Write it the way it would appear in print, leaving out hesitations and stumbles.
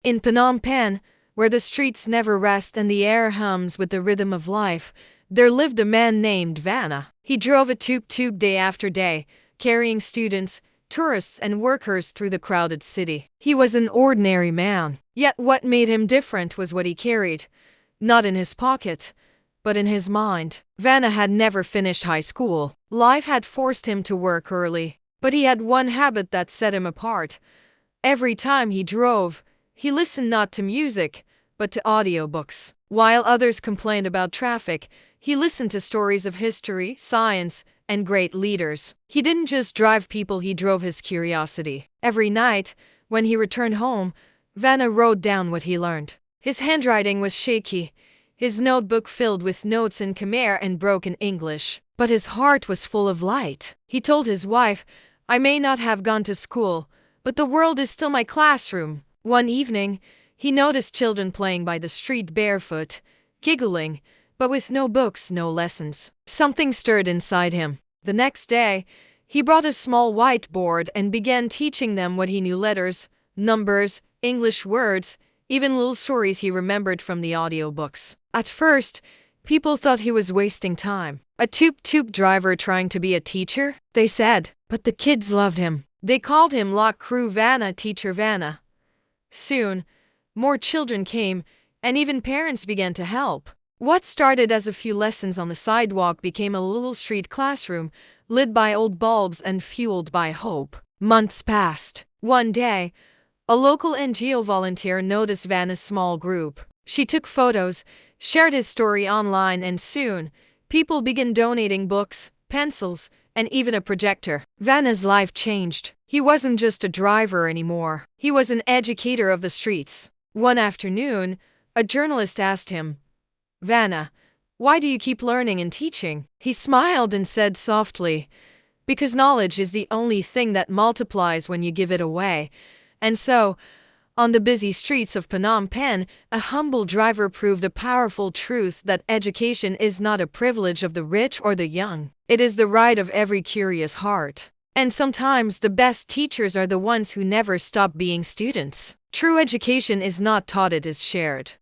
In Phnom Penh, where the streets never rest and the air hums with the rhythm of life, there lived a man named Vanna. He drove a tuk-tuk day after day, carrying students, tourists, and workers through the crowded city. He was an ordinary man. Yet what made him different was what he carried, not in his pocket, but in his mind. Vanna had never finished high school. Life had forced him to work early, but he had one habit that set him apart. Every time he drove, he listened not to music, but to audiobooks. While others complained about traffic, he listened to stories of history, science, and great leaders. He didn't just drive people, he drove his curiosity. Every night, when he returned home, Vanna wrote down what he learned. His handwriting was shaky, his notebook filled with notes in Khmer and broken English. But his heart was full of light. He told his wife, "I may not have gone to school, but the world is still my classroom." One evening, he noticed children playing by the street barefoot, giggling, but with no books, no lessons. Something stirred inside him. The next day, he brought a small whiteboard and began teaching them what he knew: letters, numbers, English words, even little stories he remembered from the audiobooks. At first, people thought he was wasting time. A tuk-tuk driver trying to be a teacher, they said. But the kids loved him. They called him Lok Kru Vanna, Teacher Vanna. Soon, more children came, and even parents began to help. What started as a few lessons on the sidewalk became a little street classroom, lit by old bulbs and fueled by hope. Months passed. One day, a local NGO volunteer noticed Vanna's small group. She took photos, shared his story online, and soon, people began donating books, pencils, and even a projector. Vanna's life changed. He wasn't just a driver anymore. He was an educator of the streets. One afternoon, a journalist asked him, "Vanna, why do you keep learning and teaching?" He smiled and said softly, "Because knowledge is the only thing that multiplies when you give it away." And so, on the busy streets of Phnom Penh, a humble driver proved a powerful truth that education is not a privilege of the rich or the young. It is the right of every curious heart. And sometimes the best teachers are the ones who never stop being students. True education is not taught, it is shared.